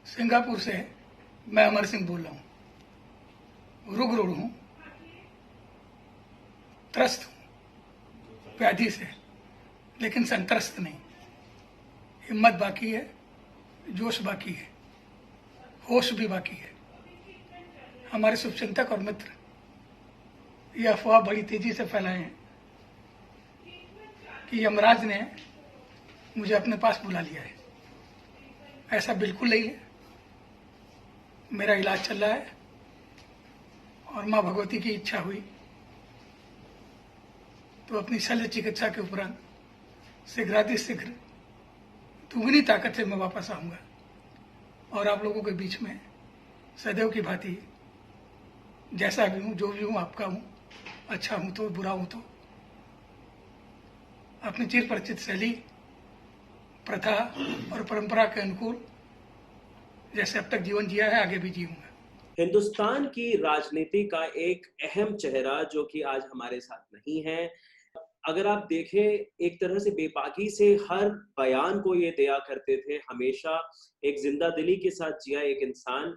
Singapore से मैं अमर सिंह बोल रहा हूँ। रुग्ण हूँ, त्रस्त हूँ व्याधि से, लेकिन संत्रस्त नहीं। हिम्मत बाकी है, जोश बाकी है, होश भी बाकी है। हमारे शुभचिंतक और मित्र ये अफवाह बड़ी तेजी से फैलाए हैं कि यमराज ने मुझे अपने पास बुला लिया है। ऐसा बिल्कुल नहीं है। मेरा इलाज चल रहा है और माँ भगवती की इच्छा हुई तो अपनी शल्य चिकित्सा के उपरांत शीघ्रातिशीघ्र दुगनी ताकत से मैं वापस आऊंगा और आप लोगों के बीच में सदैव की भांति जैसा भी हूँ, जो भी हूँ, आपका हूँ। अच्छा हूँ तो, बुरा हूँ तो, अपनी चिर परिचित शैली, प्रथा और परंपरा के अनुकूल जैसे अब तक जीवन जिया है, आगे भी जीऊंगा। हिंदुस्तान की राजनीति का एक अहम चेहरा जो कि आज हमारे साथ नहीं है। अगर आप देखें, एक तरह से बेबाकी से हर बयान को ये दिया करते थे, हमेशा एक जिंदा दिली के साथ जिया एक इंसान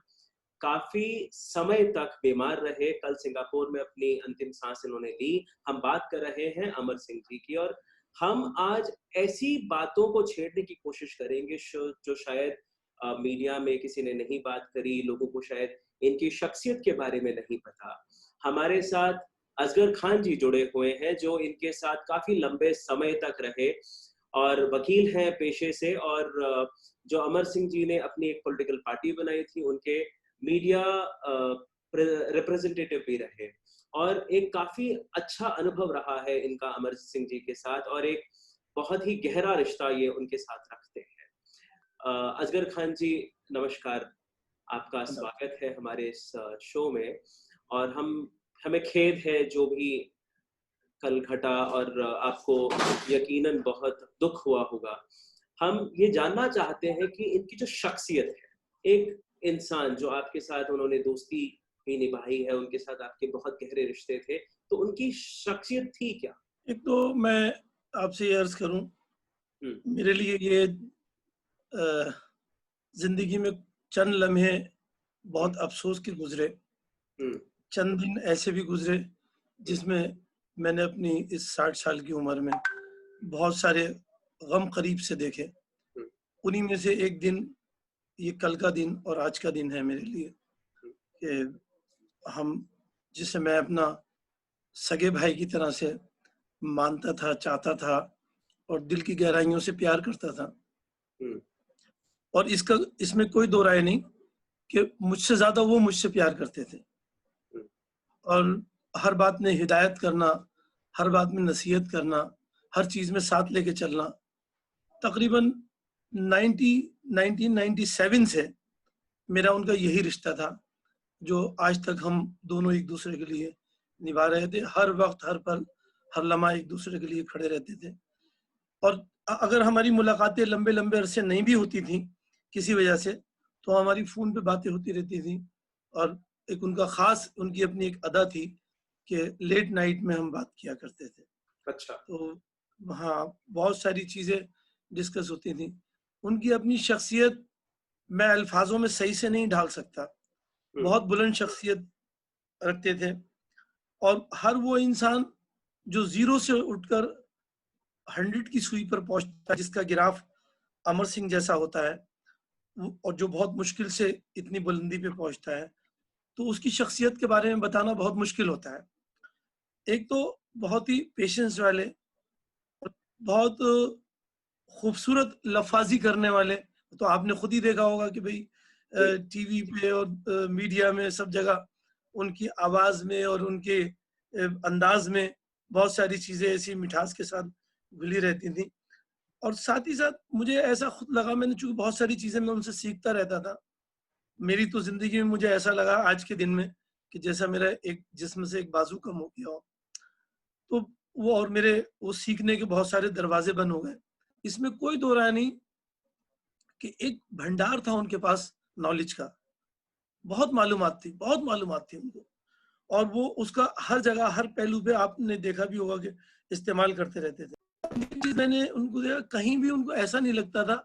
काफी समय तक बीमार रहे। कल सिंगापुर में अपनी अंतिम सांस इन्होंने ली। हम बात कर रहे हैं अमर सिंह जी की, और हम आज ऐसी बातों को छेड़ने की कोशिश करेंगे जो शायद मीडिया में किसी ने नहीं बात करी, लोगों को शायद इनकी शख्सियत के बारे में नहीं पता। हमारे साथ असगर खान जी जुड़े हुए हैं, जो इनके साथ काफी लंबे समय तक रहे और वकील हैं पेशे से, और जो अमर सिंह जी ने अपनी एक पॉलिटिकल पार्टी बनाई थी, उनके मीडिया रिप्रेजेंटेटिव भी रहे, और एक काफी अच्छा अनुभव रहा है इनका अमर सिंह जी के साथ, और एक बहुत ही गहरा रिश्ता ये उनके साथ रखते हैं। असगर खान जी, नमस्कार, आपका स्वागत है हमारे इस शो में। और हमें खेद है जो भी कल घटा, और आपको यकीनन बहुत दुख हुआ होगा। हम ये जानना चाहते हैं कि इनकी जो शख्सियत है, एक इंसान जो आपके साथ उन्होंने दोस्ती भी निभाई है, उनके साथ आपके बहुत गहरे रिश्ते थे, तो उनकी शख्सियत थी क्या? एक तो मैं आपसे ये अर्ज करूं, मेरे लिए ये जिंदगी में चंद लम्हे बहुत अफसोस के गुजरे। चंद दिन ऐसे भी गुजरे जिसमें मैंने अपनी इस 60 साल की उम्र में बहुत सारे गम करीब से देखे। उन्हीं में से एक दिन ये कल का दिन और आज का दिन है मेरे लिए, कि हम जिसे मैं अपना सगे भाई की तरह से मानता था, चाहता था और दिल की गहराइयों से प्यार करता था। और इसमें कोई दो राय नहीं कि मुझसे ज्यादा वो मुझसे प्यार करते थे, और हर बात में हिदायत करना, हर बात में नसीहत करना, हर चीज में साथ लेके चलना। तकरीबन 1997 से मेरा उनका यही रिश्ता था, जो आज तक हम दोनों एक दूसरे के लिए निभा रहे थे। हर वक्त, हर पल, हर लम्हा एक दूसरे के लिए खड़े रहते थे। और अगर हमारी मुलाकातें लंबे लंबे अरसे नहीं भी होती थी किसी वजह से, तो हमारी फोन पे बातें होती रहती थी। और एक उनका खास, उनकी अपनी एक अदा थी कि लेट नाइट में हम बात किया करते थे। अच्छा। तो हाँ, बहुत सारी चीजें डिस्कस होती थी। उनकी अपनी शख्सियत मैं अल्फाजों में सही से नहीं ढाल सकता। बहुत बुलंद शख्सियत रखते थे, और हर वो इंसान जो 0 से उठकर 100 की सुई पर पहुंचता है, जिसका गिराफ अमर सिंह जैसा होता है, और जो बहुत मुश्किल से इतनी बुलंदी पे पहुंचता है, तो उसकी शख्सियत के बारे में बताना बहुत मुश्किल होता है। एक तो बहुत ही पेशेंस वाले, बहुत खूबसूरत लफाजी करने वाले। तो आपने खुद ही देखा होगा कि भाई टीवी पे और मीडिया में सब जगह उनकी आवाज में और उनके अंदाज में बहुत सारी चीजें ऐसी मिठास के साथ घुली रहती थी। और साथ ही साथ मुझे ऐसा खुद लगा, मैंने चूंकि बहुत सारी चीजें मैं उनसे सीखता रहता था। मेरी तो जिंदगी में मुझे ऐसा लगा आज के दिन में कि जैसा मेरा एक जिस्म से एक बाजू कम हो गया हो। तो वो, और मेरे वो सीखने के बहुत सारे दरवाजे बंद हो गए। इसमें कोई दो राय नहीं कि एक भंडार था उनके पास नॉलेज का। बहुत मालूमात थी, बहुत मालूमात थी उनको, और वो उसका हर जगह, हर पहलू पे आपने देखा भी होगा कि इस्तेमाल करते रहते थे। एक चीज मैंने उनको देखा, कहीं भी उनको ऐसा नहीं लगता था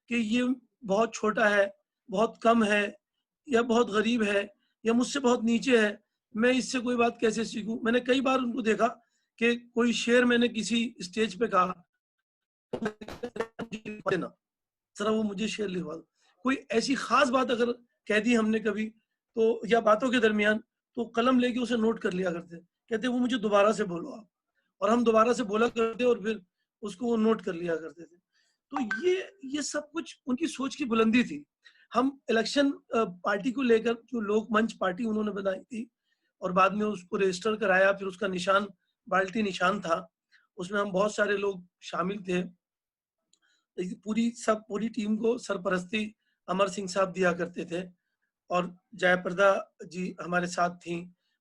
कि ये बहुत छोटा है, बहुत कम है या बहुत गरीब है या मुझसे बहुत नीचे है, मैं इससे कोई बात कैसे सीखूं। मैंने कई बार उनको देखा कि कोई शेर मैंने किसी स्टेज पे कहा, देना जरा वो मुझे शेर लिखवा दो। कोई ऐसी खास बात अगर कह दी हमने कभी तो, या बातों के दरमियान, तो कलम लेके उसे नोट कर लिया करते, कहते वो मुझे दोबारा से बोलो आप, और हम दोबारा से बोला करते और फिर उसको वो नोट कर लिया करते थे। तो ये सब कुछ उनकी सोच की बुलंदी थी। हम इलेक्शन पार्टी को लेकर जो लोक मंच पार्टी उन्होंने बनाई थी और बाद में उसको रजिस्टर कराया, फिर उसका निशान बाल्टी निशान था, उसमें हम बहुत सारे लोग शामिल थे। पूरी टीम को सरपरस्ती अमर सिंह साहब दिया करते थे और जयप्रदा जी हमारे साथ थी,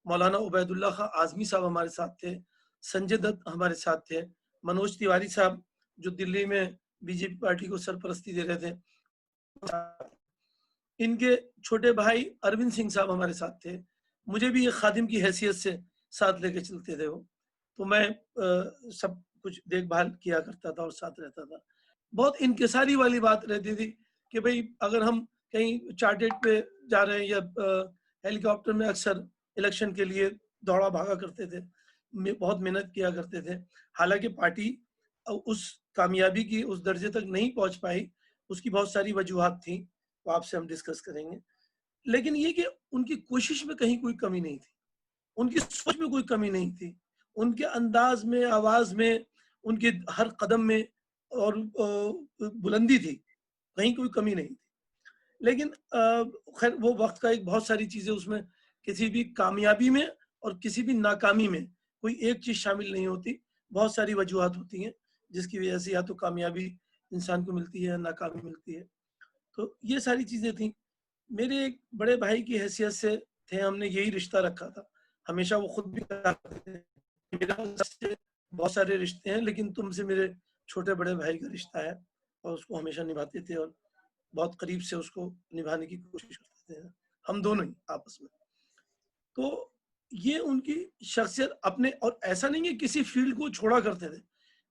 मौलाना उबैदुल्ला खां आजमी साहब हमारे साथ थे, संजय दत्त हमारे साथ थे, मनोज तिवारी साहब जो दिल्ली में बीजेपी पार्टी को सरपरस्ती दे रहे थे, इनके छोटे भाई अरविंद सिंह साहब हमारे साथ थे। मुझे भी एक खादिम की हैसियत से साथ लेके चलते थे वो, तो मैं सब कुछ देखभाल किया करता था और साथ रहता था। बहुत इनकिसारी वाली बात रहती थी कि भाई अगर हम कहीं चार्टेड पे जा रहे हैं या हेलीकॉप्टर में, अक्सर इलेक्शन के लिए दौड़ा भागा करते थे, बहुत मेहनत किया करते थे। हालांकि पार्टी उस कामयाबी की उस दर्जे तक नहीं पहुंच पाई, उसकी बहुत सारी वजूहात थी, तो आपसे हम डिस्कस करेंगे। लेकिन ये कि उनकी कोशिश में कहीं कोई कमी नहीं थी, उनकी सोच में कोई कमी नहीं थी, उनके अंदाज में, आवाज में, उनके हर कदम में और बुलंदी थी, कहीं कोई कमी नहीं थी। लेकिन खैर वो वक्त का एक बहुत सारी चीजें उसमें, किसी भी कामयाबी में और किसी भी नाकामी में कोई एक चीज शामिल नहीं होती, बहुत सारी वजूहात होती हैं जिसकी वजह से या तो कामयाबी इंसान को मिलती है या नाकामी मिलती है। तो ये सारी चीजें थी। मेरे एक बड़े भाई की हैसियत से थे, हमने यही रिश्ता रखा था। हमेशा वो खुद भी कहा करते थे, मेरा सबसे बहुत सारे रिश्ते हैं लेकिन तुमसे मेरे छोटे बड़े भाई का रिश्ता है, और उसको हमेशा निभाते थे और बहुत करीब से उसको निभाने की कोशिश करते थे, हम दोनों ही आपस में। तो ये उनकी शख्सियत अपने, और ऐसा नहीं है किसी फील्ड को छोड़ा करते थे।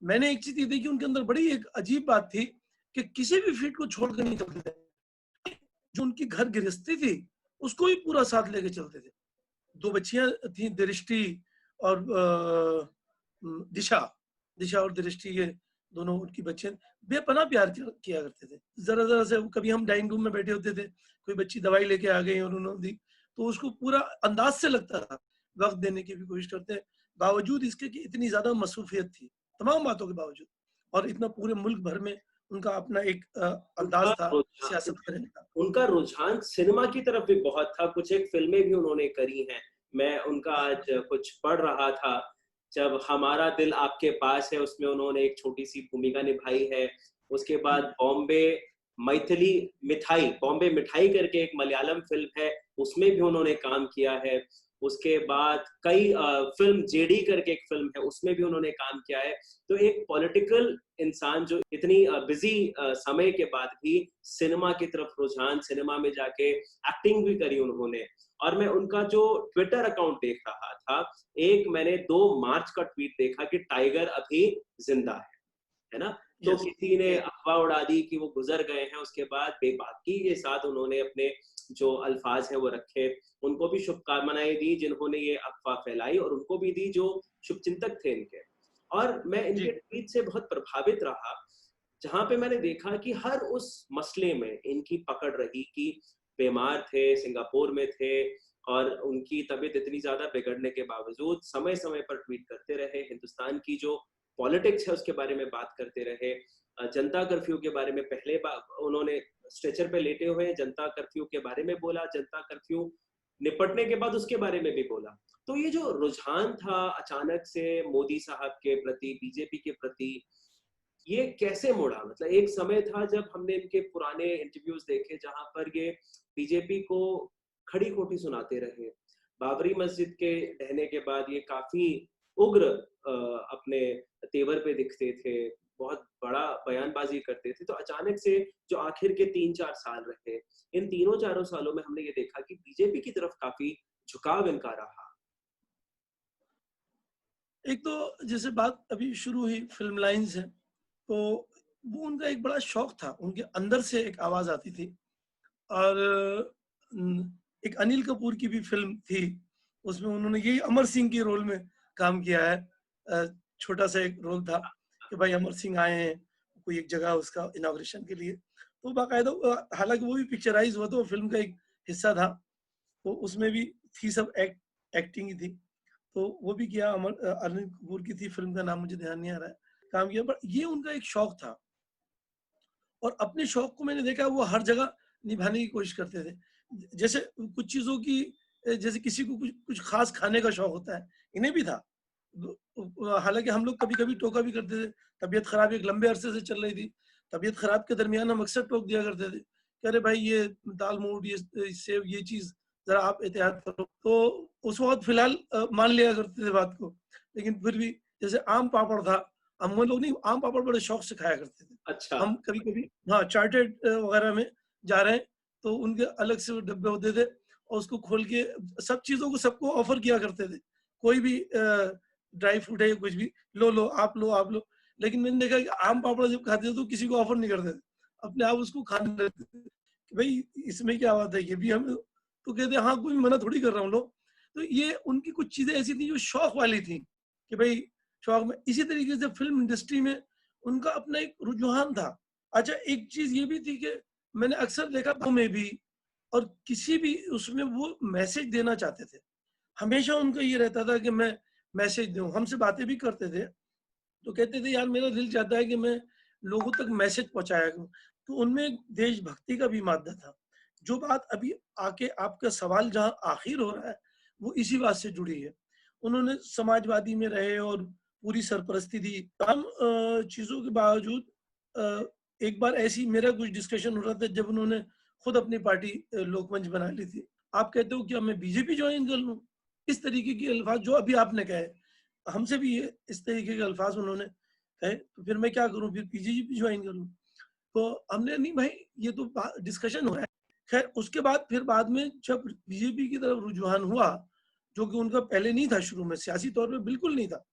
मैंने एक चीज ये देखी उनके अंदर, बड़ी एक अजीब बात थी कि किसी भी फील्ड को छोड़कर नहीं चलते थे। जो उनकी घर गृहस्थी थी उसको भी पूरा साथ लेके चलते थे। 2 बच्चियां थी, दृष्टि और दिशा। दिशा और दृष्टि, ये दोनों उनकी बच्चे बेपनाह प्यार किया करते थे। जरा जरा से कभी हम डाइनिंग रूम में बैठे होते थे, कोई बच्ची दवाई लेके आ गई और उन्होंने दी, तो उसको पूरा अंदाज से लगता था, वक्त देने की भी कोशिश करते, बावजूद इसके कि इतनी ज्यादा मसरूफियत थी तमाम बातों के बावजूद, और इतना पूरे मुल्क भर में उनका अपना एक अंदाज उनका था रुझान सियासत करने का। उनका रुझान सिनेमा की तरफ भी बहुत था, कुछ एक फिल्में भी उन्होंने करी हैं। मैं उनका आज कुछ पढ़ रहा था, जब हमारा दिल आपके पास है उसमें उन्होंने एक छोटी सी भूमिका निभाई है। उसके बाद बॉम्बे मैथिली मिठाई, बॉम्बे मिठाई करके एक मलयालम फिल्म है, उसमें भी उन्होंने काम किया है। उसके बाद कई फिल्म जेडी करके एक फिल्म है, उसमें भी उन्होंने काम किया है। तो एक पॉलिटिकल इंसान जो इतनी बिजी समय के बाद भी सिनेमा की तरफ रुझान, सिनेमा में जाके एक्टिंग भी करी उन्होंने। और मैं उनका जो ट्विटर अकाउंट देख रहा था, एक मैंने 2 मार्च का ट्वीट देखा कि टाइगर अभी जिंदा है ना? तो यस, किसी ने अफवाह उड़ा दी कि वो गुजर गए हैं। उसके बाद बेबाकी के साथ उन्होंने अपने जो अल्फाज है वो रखे, उनको भी शुभकामनाएं दी जिन्होंने ये अफवाह फैलाई, और उनको भी दी जो शुभचिंतक थे इनके। और मैं जी, इनके ट्वीट से बहुत प्रभावित रहा, जहां पे मैंने देखा कि हर उस मसले में इनकी पकड़ रही कि बीमार थे, सिंगापुर में थे, और उनकी तबीयत इतनी ज्यादा बिगड़ने के बावजूद समय समय पर ट्वीट करते रहे, हिंदुस्तान की जो पॉलिटिक्स है उसके बारे में बात करते रहे। जनता कर्फ्यू के बारे में पहले उन्होंने स्ट्रेचर पे लेटे हुए जनता कर्फ्यू के बारे में बोला, जनता कर्फ्यू निपटने के बाद उसके बारे में भी बोला। तो ये जो रुझान था अचानक से मोदी साहब के प्रति, बीजेपी के प्रति, ये कैसे मुड़ा? मतलब एक समय था जब हमने इनके पुराने इंटरव्यूज देखे जहां पर ये बीजेपी को खड़ी खोटी सुनाते रहे। बाबरी मस्जिद के ढहने के बाद ये काफी उग्र अपने तेवर पे दिखते थे, बहुत बड़ा बयानबाजी करते थे। तो अचानक से जो आखिर के 3-4 साल रहे, इन तीनों चारों सालों में हमने ये देखा कि बीजेपी की तरफ काफी झुकाव इनका रहा। एक तो जैसे बात अभी शुरू हुई फिल्म लाइन से, तो वो उनका एक बड़ा शौक था, उनके अंदर से एक आवाज आती थी और एक अनिल कपूर की भी फिल्म थी, उसमें उन्होंने यही अमर सिंह के रोल में काम किया है। छोटा सा एक रोल था कि भाई अमर सिंह आए हैं कोई एक जगह उसका इनॉग्रेशन के लिए, तो बाकायदा हालांकि वो भी पिक्चराइज हुआ, तो वो फिल्म का एक हिस्सा था, तो उसमें भी थी सब एक्टिंग ही थी, तो वो भी किया। अनिल कपूर की थी, फिल्म का नाम मुझे ध्यान नहीं आ रहा है, काम किया। पर ये उनका एक शौक था, और अपने शौक को मैंने देखा वो हर जगह निभाने की कोशिश करते थे। जैसे कुछ चीजों की, जैसे किसी को कुछ कुछ खास खाने का शौक होता है, इन्हें भी था। हालांकि हम लोग कभी कभी टोका भी करते थे, तबीयत खराब एक लंबे अरसे से चल रही थी, तबीयत खराब के दरमियान हम अक्सर टोक दिया करते थे कि अरे भाई ये दाल मूड, ये सेव, ये चीज जरा आप एहतियात करो। तो उस वक्त फिलहाल मान लिया करते थे बात को, लेकिन फिर भी जैसे आम पापड़ था, हम लोग नहीं आम पापड़ बड़े शौक से खाया करते थे। अच्छा। हम कभी कभी हाँ चार्टेड वगैरह में जा रहे हैं, तो उनके अलग से वो डब्बे होते थे, और उसको खोल के सब चीजों को सबको ऑफर किया करते थे। कोई भी ड्राई फ्रूट है या कुछ भी, लो लो आप लो आप लो। लेकिन मैंने देखा कि आम पापड़ जब खाते थे तो किसी को ऑफर नहीं करते थे, अपने आप उसको खाने लगते थे कि भाई इसमें क्या बात है, ये भी हम तो कहते हाँ कोई मना थोड़ी कर रहा हूँ लो। तो ये उनकी कुछ चीजें ऐसी थी जो शौक वाली थी कि भाई शौक में। इसी तरीके से फिल्म इंडस्ट्री में उनका अपना एक रुझान था। अच्छा एक चीज ये भी थी कि मैंने अक्सर देखा में भी, और किसी भी उसमें वो मैसेज देना चाहते थे। हमेशा उनका ये रहता था कि मैं मैसेज दूं। हमसे बातें भी करते थे तो कहते थे यार मेरा दिल चाहता है कि मैं लोगों तक मैसेज पहुंचाया करूं। तो उनमें एक देशभक्ति का भी मादा था। जो बात अभी आके आपका सवाल जहां आखिर हो रहा है, वो इसी बात से जुड़ी है। उन्होंने समाजवादी में रहे और पूरी सरपरस्ती दी तमाम चीजों के बावजूद। अ, एक बार ऐसी मेरा कुछ डिस्कशन हो रहा था जब उन्होंने खुद अपनी पार्टी लोकमंच बना ली थी। आप कहते हो क्या मैं बीजेपी ज्वाइन कर लूं? इस तरीके के अल्फाज जो अभी आपने कहे, हमसे भी ये इस तरीके के अल्फाज उन्होंने कहे, तो फिर मैं क्या करूं, फिर बीजेपी ज्वाइन करूं? तो हमने नहीं भाई, ये तो डिस्कशन हो रहा है। खैर उसके बाद फिर बाद में जब बीजेपी की तरफ रुझान हुआ, जो कि उनका पहले नहीं था, शुरू में सियासी तौर पे बिल्कुल नहीं था,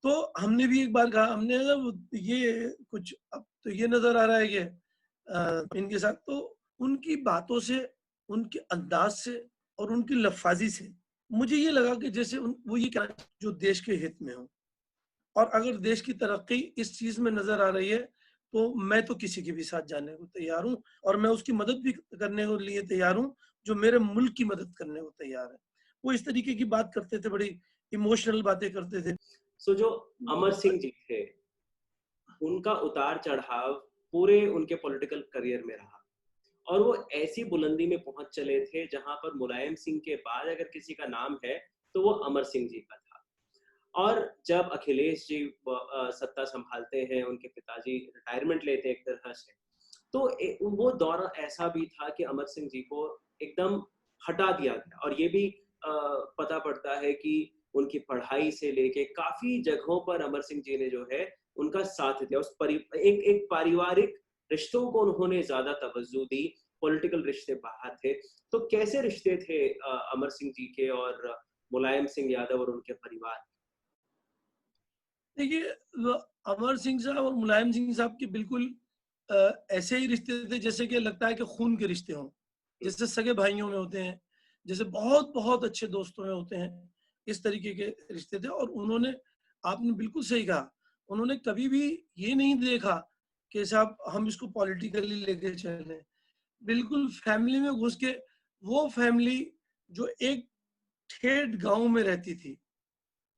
तो हमने भी एक बार कहा, हमने कहा ये कुछ अब तो ये नजर आ रहा है कि इनके साथ तो उनकी बातों से, उनके अंदाज से और उनकी लफाजी से मुझे ये लगा कि जैसे वो ये कहना जो देश के हित में हो, और अगर देश की तरक्की इस चीज में नजर आ रही है तो मैं तो किसी के भी साथ जाने को तैयार हूँ, और मैं उसकी मदद भी करने को लिए तैयार हूँ जो मेरे मुल्क की मदद करने को तैयार है। वो इस तरीके की बात करते थे, बड़ी इमोशनल बातें करते थे। सो जो अमर सिंह जी थे, उनका उतार चढ़ाव पूरे उनके पॉलिटिकल करियर में रहा, और वो ऐसी बुलंदी में पहुंच चले थे जहां पर मुलायम सिंह के बाद अगर किसी का नाम है तो वो अमर सिंह जी का था। और जब अखिलेश जी सत्ता संभालते हैं, उनके पिताजी रिटायरमेंट लेते हैं एक तरह से, तो वो दौर ऐसा भी था कि अमर सिंह जी को एकदम हटा दिया गया। और ये भी पता पड़ता है कि उनकी पढ़ाई से लेके काफी जगहों पर अमर सिंह जी ने जो है उनका साथ दिया। एक पारिवारिक रिश्तों को उन्होंने ज्यादा तवज्जो दी, पॉलिटिकल रिश्ते बाहर थे। तो कैसे रिश्ते थे अमर सिंह जी के और मुलायम सिंह यादव और उनके परिवार? देखिए अमर सिंह साहब और मुलायम सिंह साहब के बिल्कुल ऐसे ही रिश्ते थे जैसे कि लगता है कि खून के रिश्ते हों, जैसे सगे भाइयों में होते हैं, जैसे बहुत बहुत अच्छे दोस्तों में होते हैं, इस तरीके के रिश्ते थे। और उन्होंने, आपने बिल्कुल सही कहा, उन्होंने कभी भी ये नहीं देखा कि साहब हम इसको पॉलिटिकली लेके चले। बिल्कुल फैमिली में घुस के, वो फैमिली जो एक ठेठ गांव में रहती थी।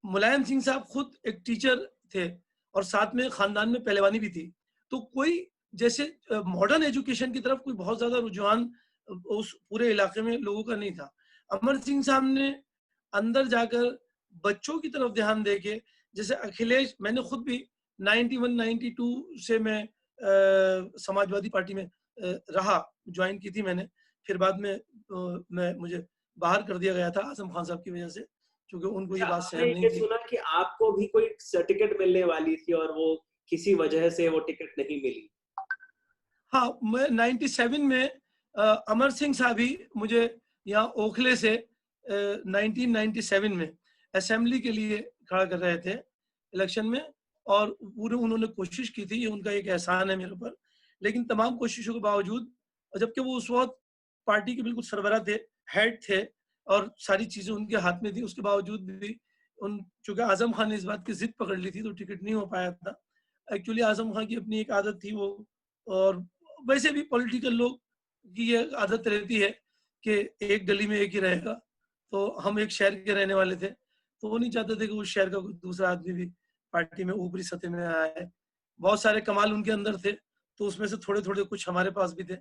मुलायम सिंह साहब खुद एक टीचर थे और साथ में खानदान में पहलवानी भी थी। तो कोई जैसे मॉडर्न एजुकेशन की तरफ कोई बहुत ज्यादा रुझान उस पूरे इलाके में लोगों का नहीं था। अमर सिंह साहब ने अंदर जाकर बच्चों की तरफ ध्यान देके, जैसे अखिलेश, मैंने खुद भी 91 92 से मैं समाजवादी पार्टी में रहा, ज्वाइन की थी मैंने। फिर बाद में मुझे बाहर कर दिया गया था आजम खान साहब की वजह से, क्योंकि उनको ये अच्छा, बात हमने सहन नहीं ये थी। सुना कि आपको भी कोई टिकट मिलने वाली थी और वो किसी वजह से वो टिकट नहीं मिली। हाँ, मैं 97 में अमर सिंह साहब ही मुझे यहाँ ओखले से 1997 में असेंबली के लिए खड़ा कर रहे थे इलेक्शन में। और पूरे उन्होंने कोशिश की थी, ये उनका एक एहसान है मेरे ऊपर। लेकिन तमाम कोशिशों के बावजूद, और जबकि वो उस वक्त पार्टी के बिल्कुल सरबराह थे, हेड थे और सारी चीजें उनके हाथ में थी। उसके बावजूद भी चूंकि आजम खान ने इस बात की जिद पकड़ ली थी तो टिकट नहीं हो पाया था। एक्चुअली आजम खान की अपनी एक आदत थी वो, और वैसे भी पॉलिटिकल लोग की ये आदत रहती है कि एक गली में एक ही रहेगा। तो हम एक शहर के रहने वाले थे, तो वो नहीं चाहते थे कि उस शहर का कोई दूसरा आदमी भी पार्टी में ऊपरी सतह में आया है। बहुत सारे कमाल उनके अंदर थे, तो उसमें से थोड़े थोड़े कुछ हमारे पास भी थे।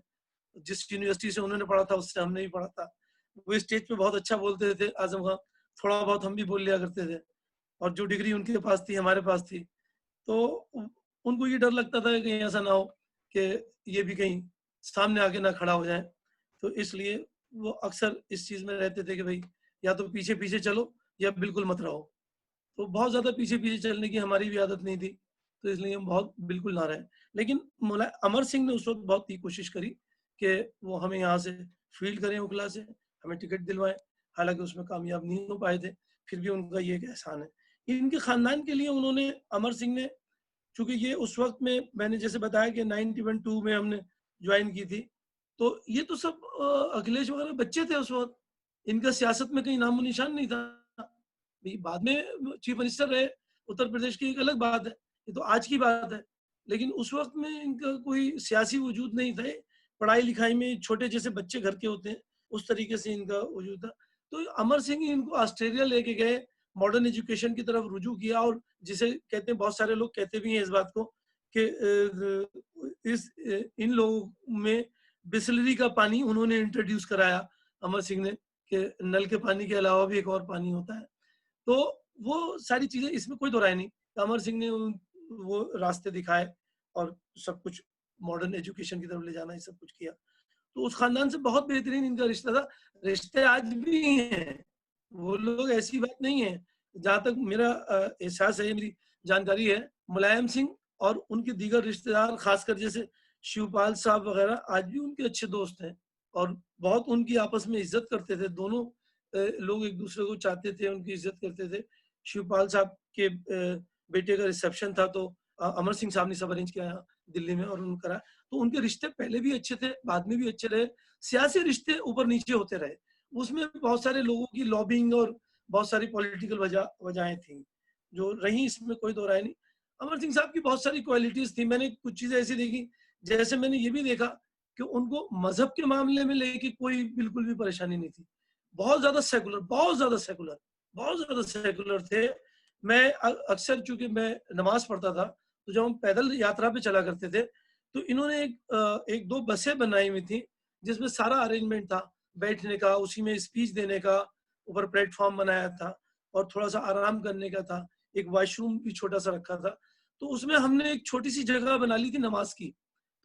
जिस यूनिवर्सिटी से उन्होंने पढ़ा था उससे हमने भी पढ़ा था। वो स्टेज पे बहुत अच्छा बोलते थे आजम खान, थोड़ा बहुत हम भी बोल लिया करते थे, और जो डिग्री उनके पास थी हमारे पास थी। तो उनको ये डर लगता था कि कहीं ऐसा ना हो कि ये भी कहीं सामने आके ना खड़ा हो जाए। तो इसलिए वो अक्सर इस चीज में रहते थे कि भाई या तो पीछे पीछे चलो या बिल्कुल मत रहो। तो बहुत ज्यादा पीछे पीछे चलने की हमारी भी आदत नहीं थी, तो इसलिए हम बहुत बिल्कुल ना रहे। लेकिन अमर सिंह ने उस वक्त बहुत ही कोशिश करी कि वो हमें यहाँ से फील्ड करें, उकला से हमें टिकट दिलवाएं। हालांकि उसमें कामयाब नहीं हो पाए थे, फिर भी उनका ये एक एहसान है। इनके खानदान के लिए उन्होंने, अमर सिंह ने, चूंकि ये उस वक्त में मैंने जैसे बताया कि 91-2 में हमने ज्वाइन की थी, तो ये तो सब अखिलेश वगैरह बच्चे थे उस वक्त। इनका सियासत में कहीं नामो निशान नहीं था। बाद में चीफ मिनिस्टर रहे उत्तर प्रदेश की, एक अलग बात है, ये तो आज की बात है। लेकिन उस वक्त में इनका कोई सियासी वजूद नहीं था। पढ़ाई लिखाई में छोटे जैसे बच्चे घर के होते हैं उस तरीके से इनका वजूद था। तो अमर सिंह इनको ऑस्ट्रेलिया लेके गए, मॉडर्न एजुकेशन की तरफ रुजू किया, और जिसे कहते हैं, बहुत सारे लोग कहते भी हैं इस बात को कि इन लोगों में बिस्लरी का पानी उन्होंने इंट्रोड्यूस कराया अमर सिंह ने, कि नल के पानी के अलावा भी एक और पानी होता है। तो वो सारी चीजें, इसमें कोई दो राय नहीं, अमर सिंह ने वो रास्ते दिखाए और सब कुछ मॉडर्न एजुकेशन की तरफ ले जाना, ये सब कुछ किया। तो उस खानदान से बहुत बेहतरीन इनका रिश्ता था। रिश्ते आज भी हैं, वो लोग, ऐसी बात नहीं है। जहां तक मेरा एहसास है, मेरी जानकारी है, मुलायम सिंह और उनके दीगर रिश्तेदार, खासकर जैसे शिवपाल साहब वगैरह, आज भी उनके अच्छे दोस्त हैं और बहुत उनकी आपस में इज्जत करते थे। दोनों लोग एक दूसरे को चाहते थे, उनकी इज्जत करते थे। शिवपाल साहब के बेटे का रिसेप्शन था, तो अमर सिंह साहब ने सब अरेंज किया यहाँ दिल्ली में और उन्होंने करा। तो उनके रिश्ते पहले भी अच्छे थे, बाद में भी अच्छे रहे। सियासी रिश्ते ऊपर नीचे होते रहे, उसमें बहुत सारे लोगों की लॉबिंग और बहुत सारी पॉलिटिकल वजहें थी जो रही, इसमें कोई दो राय नहीं। अमर सिंह साहब की बहुत सारी क्वालिटीज थी। मैंने कुछ चीजें ऐसी देखी, जैसे मैंने ये भी देखा कि उनको मजहब के मामले में लेके कोई बिल्कुल भी परेशानी नहीं थी। बहुत ज्यादा सेकुलर, बहुत ज्यादा सेकुलर, बहुत ज्यादा सेकुलर थे। मैं अक्सर, चूंकि मैं नमाज पढ़ता था, तो जब हम पैदल यात्रा पे चला करते थे, तो इन्होंने एक दो बसें बनाई हुई थी जिसमें सारा अरेंजमेंट था, बैठने का, उसी में स्पीच देने का, ऊपर प्लेटफॉर्म बनाया था और थोड़ा सा आराम करने का था। एक वॉशरूम भी छोटा सा रखा था। तो उसमें हमने एक छोटी सी जगह बना ली थी नमाज की।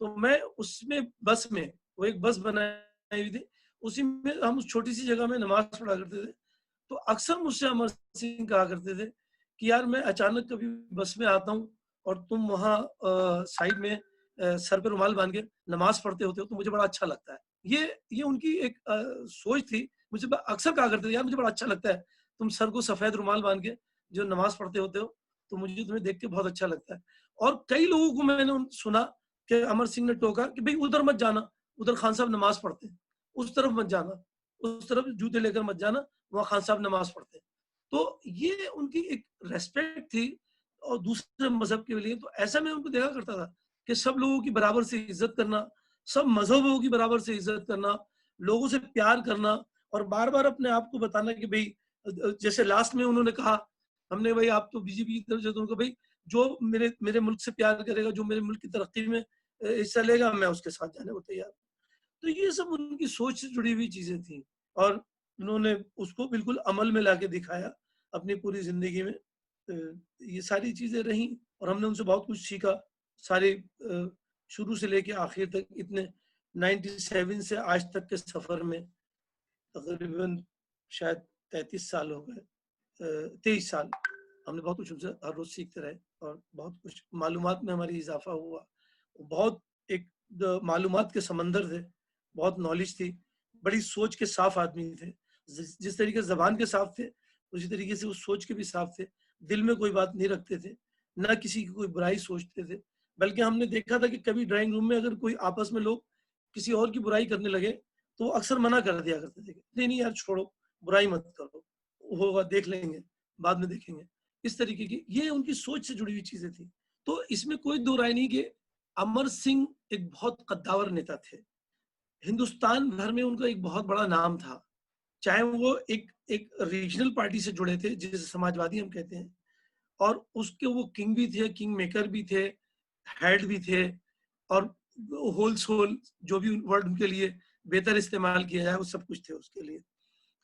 तो मैं उसमें, बस में, वो एक बस बनाई हुई थी, उसी में हम उस छोटी सी जगह में नमाज पढ़ा करते थे। तो अक्सर मुझसे अमर सिंह कहा करते थे कि यार, मैं अचानक कभी बस में आता हूँ और तुम वहाँ साइड में सर पे रुमाल बांध के नमाज पढ़ते होते हो, तो मुझे बड़ा अच्छा लगता है। ये उनकी एक सोच थी। मुझे अक्सर कहा करते थे, यार मुझे बड़ा अच्छा लगता है, तुम सर को सफेद रुमाल बांध के जो नमाज पढ़ते होते हो, तो मुझे तुम्हें देख के बहुत अच्छा लगता है। और कई लोगों को मैंने सुना कि अमर सिंह ने टोका कि भाई उधर मत जाना, उधर खान साहब नमाज पढ़ते हैं, उस तरफ मत जाना, उस तरफ जूते लेकर मत जाना, वहाँ खान साहब नमाज पढ़ते हैं। तो ये उनकी एक रेस्पेक्ट थी और दूसरे मजहब के लिए। तो ऐसा मैं उनको देखा करता था कि सब लोगों की बराबर से इज्जत करना, सब मजहबों की बराबर से इज्जत करना, लोगों से प्यार करना, और बार बार अपने आप को बताना कि भाई, जैसे लास्ट में उन्होंने कहा, हमने, भाई आप तो बीजेपी की तरफ से, तो उनको, भाई जो मेरे मेरे मुल्क से प्यार करेगा, जो मेरे मुल्क की तरक्की में हिस्सा लेगा, मैं उसके साथ जाने को तैयार। तो ये सब उनकी सोच से जुड़ी हुई चीजें थी और उन्होंने उसको बिल्कुल अमल में लाके दिखाया अपनी पूरी जिंदगी में। ये सारी चीजें रही और हमने उनसे बहुत कुछ सीखा। सारे शुरू से लेके आखिर तक, इतने 97 से आज तक के सफर में तकरीबन शायद 33 साल हो गए, 23 साल, हमने बहुत कुछ उनसे हर रोज सीखते रहे और बहुत कुछ मालूमात में हमारी इजाफा हुआ। बहुत एक मालूमात के समंदर थे, बहुत नॉलेज थी, बड़ी सोच के साफ आदमी थे। जिस तरीके से जबान के साफ थे, उसी तरीके से उस सोच के भी साफ थे। दिल में कोई बात नहीं रखते थे, ना किसी की कोई बुराई सोचते थे। बल्कि हमने देखा था कि कभी ड्राइंग रूम में अगर कोई आपस में लोग किसी और की बुराई करने लगे, तो अक्सर मना कर दिया करते थे, नहीं नहीं यार छोड़ो, बुराई मत करो, होगा देख लेंगे, बाद में देखेंगे। इस तरीके की ये उनकी सोच से जुड़ी हुई चीजें थी। तो इसमें कोई दो राय नहीं कि अमर सिंह एक बहुत कद्दावर नेता थे। हिंदुस्तान भर में उनका एक बहुत बड़ा नाम था, चाहे वो एक एक रीजनल पार्टी से जुड़े थे जिसे समाजवादी हम कहते हैं, और उसके वो किंग भी थे, किंग मेकर भी थे, हेड भी थे, और होल सोल जो भी वर्ड उनके लिए बेहतर इस्तेमाल किया जाए वो सब कुछ थे उसके लिए।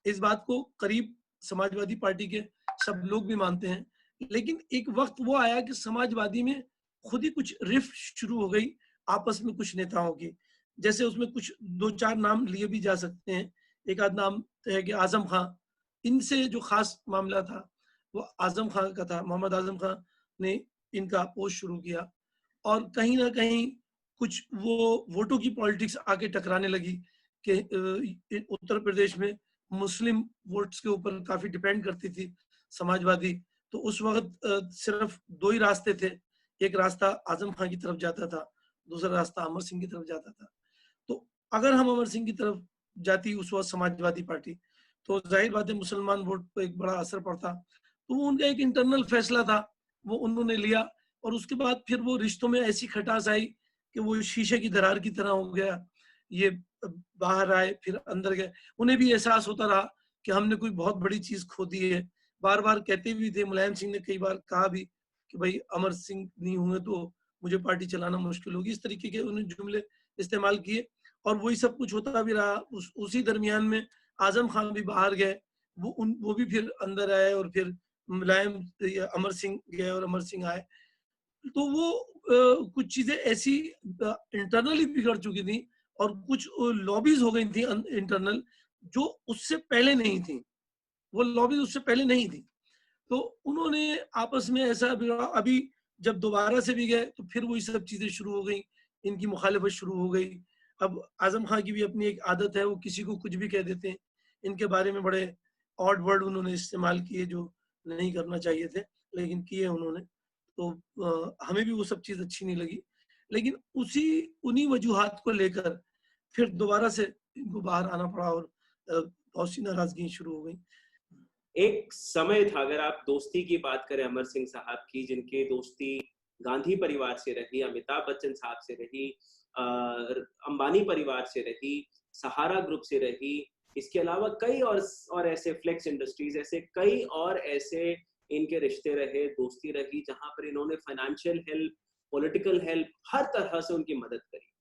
इस बात को करीब समाजवादी पार्टी के सब लोग भी मानते हैं। लेकिन एक वक्त वो आया कि समाजवादी में खुद ही कुछ रिफ्ट शुरू हो गई आपस में कुछ नेताओं की। जैसे उसमें कुछ दो चार नाम लिए भी जा सकते हैं। एक आध नाम है कि आजम खां, इनसे जो खास मामला था वो आजम खां का था। मोहम्मद आजम खां ने इनका अपोज शुरू किया, और कहीं ना कहीं कुछ वो वोटों की पॉलिटिक्स आके टकराने लगी कि उत्तर प्रदेश में मुस्लिम वोट्स के ऊपर काफी डिपेंड करती थी समाजवादी। तो उस वक्त सिर्फ दो ही रास्ते थे, एक रास्ता आजम खान की तरफ जाता था, दूसरा रास्ता अमर सिंह की तरफ जाता था। तो अगर हम अमर सिंह की तरफ जाती उस वक्त समाजवादी पार्टी, तो जाहिर बात है मुसलमान वोट पर एक बड़ा असर पड़ता। तो वो उनका एक इंटरनल फैसला था, वो उन्होंने लिया, और उसके बाद फिर वो रिश्तों में ऐसी खटास आई कि वो शीशे की दरार की तरह हो गया। ये बाहर आए फिर अंदर गए, उन्हें भी एहसास होता रहा कि हमने कोई बहुत बड़ी चीज खो दी है। बार बार कहते भी थे, मुलायम सिंह ने कई बार कहा भी कि भाई अमर सिंह नहीं हुए तो मुझे पार्टी चलाना मुश्किल होगी। इस तरीके के उन्हें जुमले इस्तेमाल किए, और वही सब कुछ होता भी रहा। उसी दरमियान में आजम खान भी बाहर गए, वो भी फिर अंदर आए, और फिर मुलायम अमर सिंह गए और अमर सिंह आए। तो वो कुछ चीजें ऐसी इंटरनली बिगड़ चुकी थी, और कुछ लॉबीज हो गई थी इंटरनल, जो उससे पहले नहीं थी। वो लॉबीज उससे पहले नहीं थी। तो उन्होंने आपस में ऐसा बिगड़ा। अभी जब दोबारा से भी गए तो फिर वही सब चीजें शुरू हो गई, इनकी मुखालिफत शुरू हो गई। अब आजम खान की भी अपनी एक आदत है, वो किसी को कुछ भी कह देते हैं। इनके बारे में बड़े ऑड वर्ड उन्होंने इस्तेमाल किए जो नहीं करना चाहिए थे, लेकिन किए उन्होंने। तो हमें भी वो सब चीज अच्छी नहीं लगी। लेकिन उन्हीं वजूहात को लेकर फिर दोबारा से इनको बाहर आना पड़ा, और बहुत सी नाराजगी शुरू हो गई। एक समय था, अगर आप दोस्ती की बात करें अमर सिंह साहब की, जिनकी दोस्ती गांधी परिवार से रही, अमिताभ बच्चन साहब से रही, अंबानी परिवार से रही, सहारा ग्रुप से रही, इसके अलावा कई और ऐसे फ्लेक्स इंडस्ट्रीज, ऐसे कई और ऐसे इनके रिश्ते रहे, दोस्ती रही, जहां पर इन्होंने फाइनेंशियल हेल्प, पॉलिटिकल हेल्प, हर तरह से उनकी मदद करी।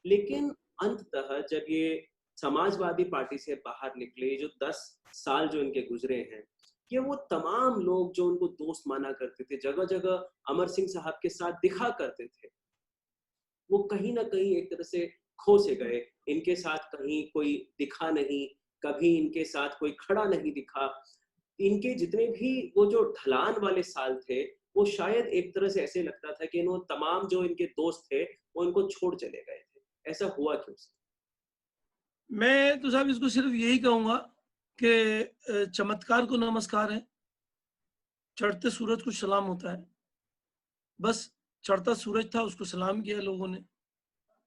लेकिन अंततः जब ये समाजवादी पार्टी से बाहर निकले, जो 10 साल जो इनके गुजरे हैं, ये वो तमाम लोग जो उनको दोस्त माना करते थे, जगह जगह अमर सिंह साहब के साथ दिखा करते थे, वो कहीं ना कहीं एक तरह से खो से गए। इनके साथ कहीं कोई दिखा नहीं, कभी इनके साथ कोई खड़ा नहीं दिखा। इनके जितने भी वो जो ढलान वाले साल थे, वो शायद एक तरह से ऐसे लगता था कि इन्होंने तमाम जो इनके दोस्त थे वो इनको छोड़ चले गए थे। ऐसा हुआ क्यों? मैं तो साहब इसको सिर्फ यही कहूंगा कि चमत्कार को नमस्कार है, चढ़ते सूरज को सलाम होता है। बस चढ़ता सूरज था, उसको सलाम किया लोगों ने,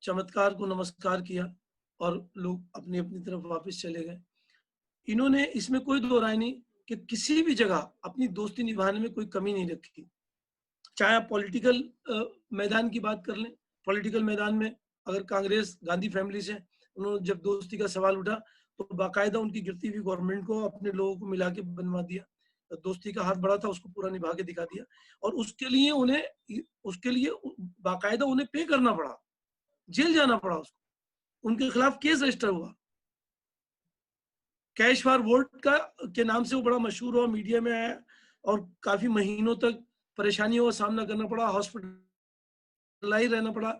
चमत्कार को नमस्कार किया, और लोग अपनी अपनी तरफ वापस चले गए। इन्होंने इसमें कोई दो राय नहीं कि किसी भी जगह अपनी दोस्ती निभाने में कोई कमी नहीं रखी। चाहे आप पॉलिटिकल मैदान की बात कर लें, पॉलिटिकल मैदान में अगर कांग्रेस गांधी फैमिली से उन्होंने जब दोस्ती का सवाल उठा तो बाकायदा उनकी गिरती हुई गवर्नमेंट को अपने लोगों को मिला के बनवा दिया। दोस्ती का हाथ बढ़ा था, उसको पूरा निभा के दिखा दिया, और उसके लिए बाकायदा उन्हें पे करना पड़ा, जेल जाना पड़ा उसको, उनके खिलाफ केस रजिस्टर हुआ। कैश फॉर वोट के नाम से वो बड़ा मशहूर हुआ, मीडिया में आया, और काफी महीनों तक परेशानियों का सामना करना पड़ा, हॉस्पिटलाइज रहना पड़ा,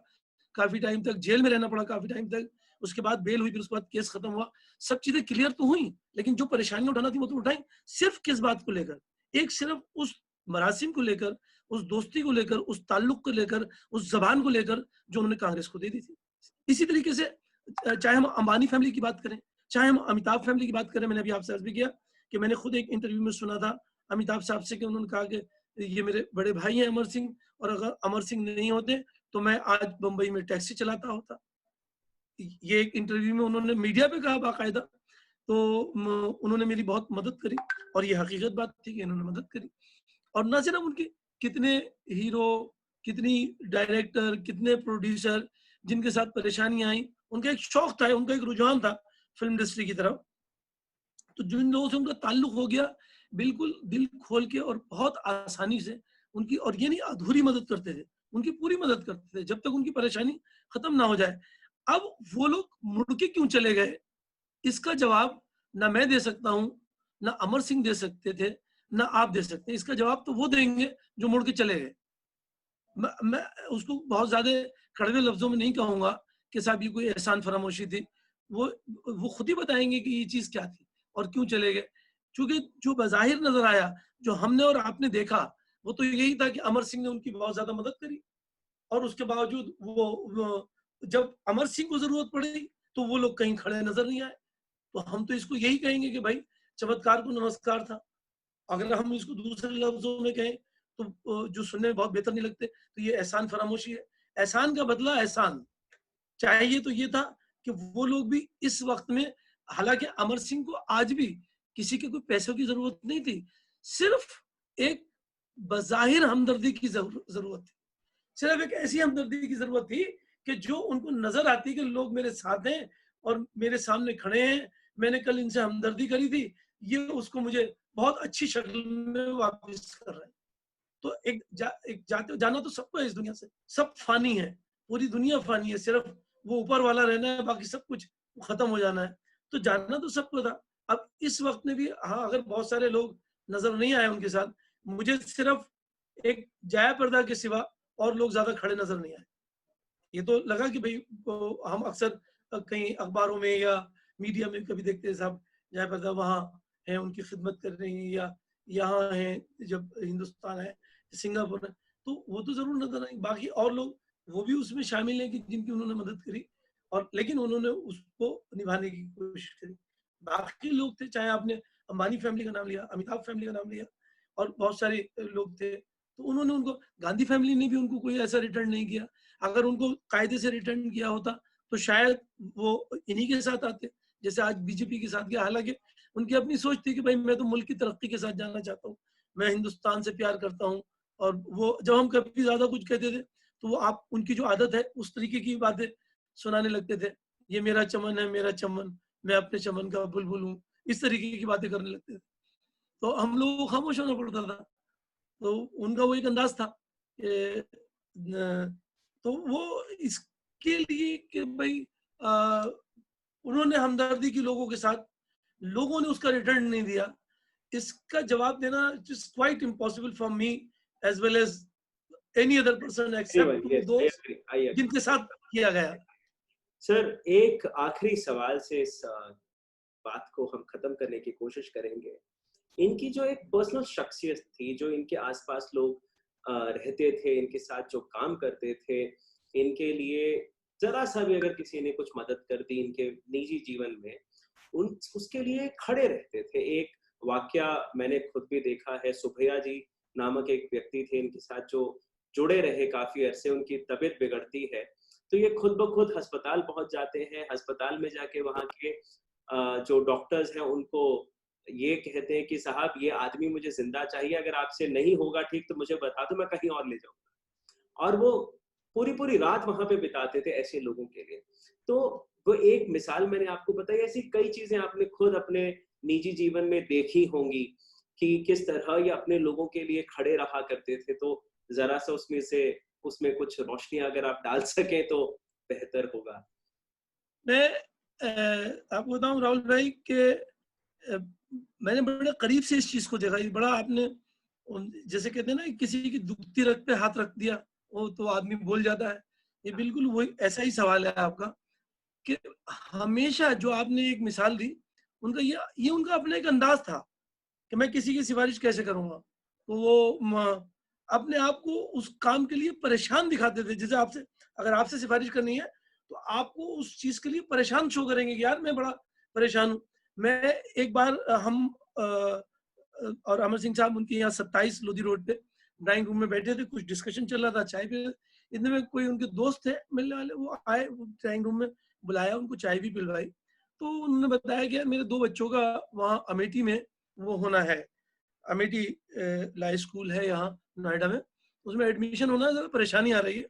काफी टाइम तक जेल में रहना पड़ा, काफी टाइम तक। उसके बाद बेल हुई, फिर उसके बाद केस खत्म हुआ, सब चीजें क्लियर तो हुई, लेकिन जो परेशानियां उठाना थी वो तो उठाई। सिर्फ किस बात को लेकर? एक सिर्फ उस मरासिम को लेकर, उस दोस्ती को लेकर, उस ताल्लुक को लेकर, उस जबान को लेकर जो उन्होंने कांग्रेस को दे दी थी। इसी तरीके से चाहे हम अंबानी फैमिली की बात करें, चाहे हम अमिताभ फैमिली की बात करें, मैंने अभी आपसे अर्ज भी किया कि मैंने खुद एक इंटरव्यू में सुना था अमिताभ साहब से कि उन्होंने कहा कि ये मेरे बड़े भाई हैं अमर सिंह, और अगर अमर सिंह नहीं होते तो मैं आज बंबई में टैक्सी चलाता होता। ये एक इंटरव्यू में उन्होंने मीडिया पे कहा बाकायदा, तो उन्होंने मेरी बहुत मदद करी और ये हकीकत बात थी कि इन्होंने मदद करी। और न सिर्फ उनकी, कितने हीरो, कितनी डायरेक्टर, कितने प्रोड्यूसर जिनके साथ परेशानियां आई, उनका एक शौक था, उनका एक रुझान था फिल्म इंडस्ट्री की तरफ। तो जिन लोगों से उनका ताल्लुक हो गया, बिल्कुल दिल खोल के और बहुत आसानी से उनकी, और ये नहीं अधूरी मदद करते थे, उनकी पूरी मदद करते थे जब तक उनकी परेशानी खत्म ना हो जाए। अब वो लोग मुड़ के क्यों चले गए, इसका जवाब ना मैं दे सकता हूँ, ना अमर सिंह दे सकते थे, ना आप दे सकते हैं। इसका जवाब तो वो देंगे जो मुड़ के चले गए। मैं उसको बहुत ज्यादा कड़वे लफ्जों में नहीं कहूंगा कि साहब ये कोई एहसान फरामोशी थी। वो खुद ही बताएंगे कि ये चीज क्या थी और क्यों चले गए। क्योंकि जो बज़ाहिर नजर आया, जो हमने और आपने देखा, वो तो यही था कि अमर सिंह ने उनकी बहुत ज्यादा मदद करी, और उसके बावजूद वो जब अमर सिंह को जरूरत पड़ी तो वो लोग कहीं खड़े नजर नहीं आए। तो हम तो इसको यही कहेंगे कि भाई चमत्कार को नमस्कार था। अगर हम इसको दूसरे लफ्जों में कहें तो जो सुनने में बहुत बेहतर नहीं लगते, तो ये एहसान फरामोशी है। एहसान का बदला एहसान चाहिए। तो ये था कि वो लोग भी इस वक्त में, हालांकि अमर सिंह को आज भी किसी के कोई पैसों की जरूरत नहीं थी, सिर्फ एक बज़ाहिर हमदर्दी की जरूरत थी। सिर्फ एक ऐसी हमदर्दी की जरूरत थी कि जो उनको नजर आती कि लोग मेरे साथ हैं और मेरे सामने खड़े हैं, मैंने कल इनसे हमदर्दी करी थी, ये उसको मुझे बहुत अच्छी शक्ल में वापस कर रहे हैं। तो एक जाना तो सबको है इस दुनिया से, सब फानी है, पूरी दुनिया फानी है, सिर्फ वो ऊपर वाला रहना है, बाकी सब कुछ खत्म हो जाना है। तो जाना तो सबको था। अब इस वक्त में भी हाँ, अगर बहुत सारे लोग नजर नहीं आए उनके साथ, मुझे सिर्फ एक जाया पर्दा के सिवा और लोग ज्यादा खड़े नजर नहीं आए। ये तो लगा कि भाई हम अक्सर कहीं अखबारों में या मीडिया में कभी देखते हैं साहब जाया पर्दा वहाँ है, उनकी खिदमत कर रही है, या यहाँ है जब हिंदुस्तान है, सिंगापुर है, तो वो तो जरूर नजर आई। बाकी और लोग वो भी उसमें शामिल हैं कि जिनकी उन्होंने मदद करी, और लेकिन उन्होंने उसको निभाने की कोशिश करी। बाकी लोग थे, चाहे आपने अंबानी फैमिली का नाम लिया, अमिताभ फैमिली का नाम लिया, और बहुत सारे लोग थे, तो उन्होंने उनको, गांधी फैमिली ने भी उनको कोई ऐसा रिटर्न नहीं किया। अगर उनको कायदे से रिटर्न किया होता तो शायद वो इन्हीं के साथ आते, जैसे आज बीजेपी के साथ गया। हालांकि उनकी अपनी सोच थी कि भाई मैं तो मुल्क की तरक्की के साथ जाना चाहता हूँ, मैं हिंदुस्तान से प्यार करता हूँ। और वो जब हम कभी ज्यादा कुछ कहते थे तो वो, आप उनकी जो आदत है उस तरीके की बातें सुनाने लगते थे, ये मेरा चमन है, मेरा चमन, मैं अपने चमन का बुलबुल हूँ, इस तरीके की बातें करने लगते थे। तो हम लोगों को खामोश होना पड़ता था। तो उनका वो एक अंदाज था तो वो इसके लिए कि भाई उन्होंने हमदर्दी की लोगों के साथ, लोगों ने उसका रिटर्न नहीं दिया, इसका जवाब देना is quite impossible for me as well as any other person except to those जिनके साथ किया गया। सर, एक आखिरी सवाल से इस बात को हम खत्म करने की कोशिश करेंगे। इनकी जो एक पर्सनल शख्सियत थी, जो इनके आसपास लोग रहते थे, इनके साथ जो काम करते थे, इनके लिए जरा सा भी अगर किसी ने कुछ मदद कर दी इनके निजी जीवन में, उसके लिए खड़े रहते थे। एक वाकया मैंने खुद भी देखा है, सुभैया जी नामक एक व्यक्ति थे इनके साथ जो जुड़े रहे काफी अरसे, उनकी तबीयत बिगड़ती है तो ये खुद ब खुद अस्पताल पहुंच जाते हैं। अस्पताल में जाके वहाँ के जो डॉक्टर्स हैं उनको ये कहते हैं कि साहब ये आदमी मुझे जिंदा चाहिए, अगर आपसे नहीं होगा ठीक तो मुझे बता दो, मैं कहीं और ले जाऊंगा। और वो पूरी पूरी रात वहां पे बिताते थे ऐसे लोगों के लिए। तो वो एक मिसाल मैंने आपको बताई, ऐसी कई चीजें आपने खुद अपने निजी जीवन में देखी होंगी कि किस तरह ये अपने लोगों के लिए खड़े रहा करते थे। तो जरा सा उसमें कुछ रोशनी अगर आप डाल सकें तो बेहतर होगा। मैं आपको बताऊं राहुल भाई के मैंने बड़े करीब से इस चीज को देखा। बड़ा आपने जैसे कहते हैं ना, किसी की दुखती रग पे हाथ रख दिया वो तो आदमी भूल जाता है। ये बिल्कुल वही ऐसा ही सवाल है आपका कि हमेशा जो आपने एक मिसाल दी, उनका ये उनका अपना एक अंदाज था कि मैं किसी की सिफारिश कैसे करूंगा। तो वो अपने आप को उस काम के लिए परेशान दिखाते थे। जैसे आपसे, अगर आपसे सिफारिश करनी है तो आपको उस चीज के लिए परेशान शो करेंगे कि यार मैं बड़ा परेशान हूँ। मैं एक बार हम और अमर सिंह साहब उनके यहाँ 27 लोधी रोड पे ड्राइंग रूम में बैठे थे, कुछ डिस्कशन चल रहा था चाय पे। इतने में कोई उनके दोस्त थे मिलने वाले, वो आए ड्राइंग रूम में, बुलाया, उनको चाय भी पिलवाई। तो उन्होंने बताया कि यार मेरे 2 बच्चों का वहाँ अमेठी में वो होना है, अमेठी ला स्कूल है यहाँ नोएडा में, उसमें एडमिशन होना है, ज़रा परेशानी आ रही है,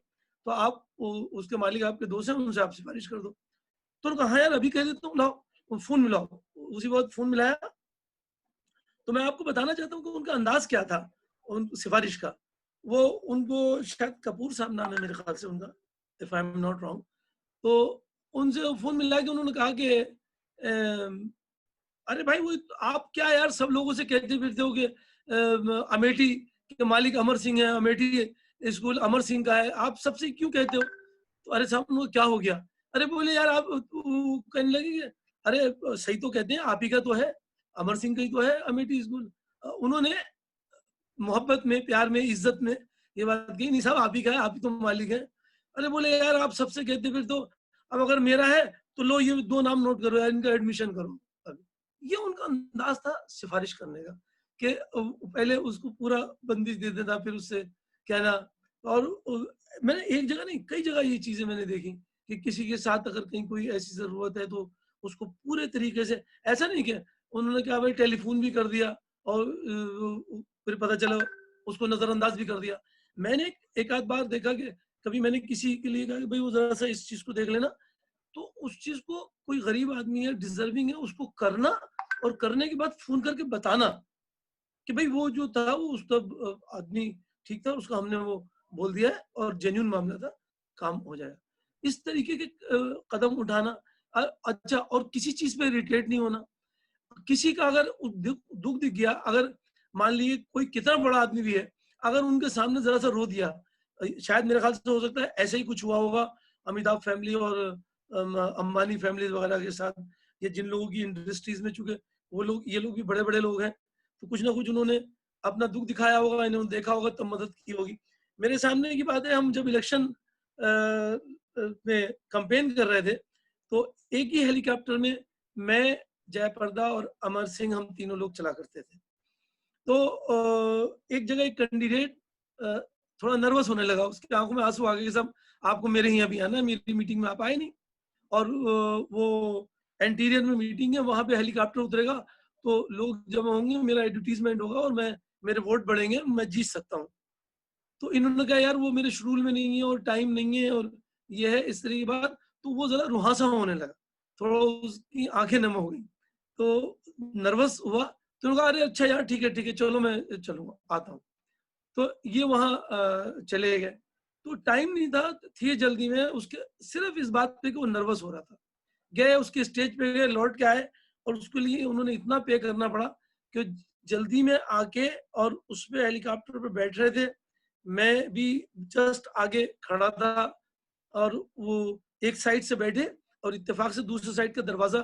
तो आप उसके मालिक आपके दोस्त हैं, उनसे आप सिफारिश कर दो। तो उन्होंने कहा हाँ यार अभी कह देता हूँ, लाओ फ़ोन मिलाओ। उसी वक़्त फ़ोन मिलाया। तो मैं आपको बताना चाहता हूँ कि उनका अंदाज़ क्या था उन सिफारिश का। वो उनको शायद कपूर साहब नाम है मेरे ख़्याल से उनका, if I am not wrong. तो उनसे फ़ोन मिला के उन्होंने कहा कि अरे भाई वो आप क्या यार सब लोगों से कहते फिरते हो कि अमेठी के मालिक अमर सिंह है, अमेठी स्कूल अमर सिंह का है, आप सबसे क्यों कहते हो? तो अरे साहब उनको क्या हो गया? अरे बोले यार आप कहने लगे कि अरे सही तो कहते हैं, आप ही का तो है, अमर सिंह का ही तो है अमेठी स्कूल। उन्होंने मोहब्बत में, प्यार में, इज्जत में ये बात कही, नहीं साहब आप ही का है, आप ही तो मालिक हैं। अरे बोले यार आप सबसे कहते फिर तो, अब अगर मेरा है तो लो ये 2 नाम नोट करो यार, इनका एडमिशन करो अभी। ये उनका अंदाज था सिफारिश करने का कि पहले उसको पूरा बंदिश दे देता, फिर उससे कहना। और मैंने एक जगह नहीं कई जगह ये चीजें मैंने देखी कि किसी के साथ अगर कहीं कोई ऐसी जरूरत है तो उसको पूरे तरीके से, ऐसा नहीं कि उन्होंने क्या भाई टेलीफोन भी कर दिया और फिर पता चला उसको नजरअंदाज भी कर दिया। मैंने एक आध बार देखा कि कभी मैंने किसी के लिए कहा कि भाई वो जरा सा इस चीज को देख लेना, तो उस चीज को कोई गरीब आदमी है, डिजर्विंग है, उसको करना और करने के बाद फोन करके बताना कि भाई वो जो था वो उसका आदमी ठीक था, उसका हमने वो बोल दिया है और जेन्युइन मामला था, काम हो जाएगा। इस तरीके के कदम उठाना। अच्छा, और किसी चीज पे इरिटेट नहीं होना। किसी का अगर दुख दुख दिख गया, अगर मान लीजिए कोई कितना बड़ा आदमी भी है, अगर उनके सामने जरा सा रो दिया, शायद मेरे ख्याल से हो सकता है ऐसे ही कुछ हुआ होगा अमिताभ फैमिली और अंबानी फैमिली वगैरह के साथ, या जिन लोगों की इंडस्ट्रीज में, चूंकि वो लोग ये लोग भी बड़े बड़े लोग हैं, तो कुछ ना कुछ उन्होंने अपना दुख दिखाया होगा, इन्होंने देखा होगा तब मदद की होगी। मेरे सामने की बात है, हम जब इलेक्शन में कंपेन कर रहे थे, तो एक ही हेलीकॉप्टर में मैं, जयप्रदा और अमर सिंह, हम तीनों लोग चला करते थे। तो एक जगह एक कैंडिडेट थोड़ा नर्वस होने लगा, उसकी आंखों में आंसू आ गए कि साहब आपको मेरे यहाँ भी आना है, मेरी मीटिंग में आप आए नहीं। और वो एंटीरियर में मीटिंग है, वहां पे हेलीकॉप्टर उतरेगा तो लोग जब होंगे, मेरा एडवर्टीजमेंट होगा और मैं, मेरे वोट बढ़ेंगे, मैं जीत सकता हूँ। तो इन्होंने कहा यार वो मेरे शेड्यूल में नहीं है और टाइम नहीं है और ये है इस तरह की बात। तो वो जरा रुहासा होने लगा, थोड़ा उसकी आंखें नम हो गई, तो नर्वस हुआ। तो उन्होंने कहा अरे अच्छा यार ठीक है चलो मैं चलूंगा, आता हूँ। तो ये वहाँ चले गए। तो टाइम नहीं था, थी जल्दी में उसके, सिर्फ इस बात पे कि वो नर्वस हो रहा था। गए उसके स्टेज पे गए, लौट के आए, और उसके लिए उन्होंने इतना पे करना पड़ा कि जल्दी में आके, और उस पे हेलीकॉप्टर पे बैठ रहे थे, मैं भी जस्ट आगे खड़ा था, और वो एक साइड से बैठे और इत्तेफाक से दूसरे साइड का दरवाजा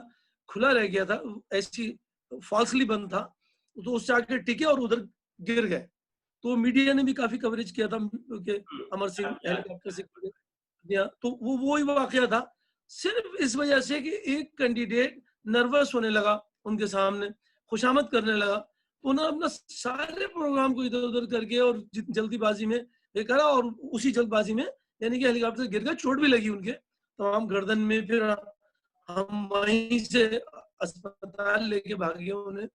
खुला रह गया था, ऐसी फॉल्सली बंद था, तो उससे आके टिके और उधर गिर गए। तो मीडिया ने भी काफी कवरेज किया था कि अमर सिंह हेलीकॉप्टर से गिर गया। तो वो वही वाकया था, सिर्फ इस वजह से कि एक कैंडिडेट नर्वस होने लगा उनके सामने, खुशामद करने लगा, तो उन्होंने अपना सारे प्रोग्राम को इधर उधर करके और जल्दीबाजी में ये करा, और उसी जल्दबाजी में यानी कि हेलीकॉप्टर से गिर गया, चोट भी लगी उनके तमाम गर्दन में। फिर हम वहीं से अस्पताल लेके भागे उन्हें,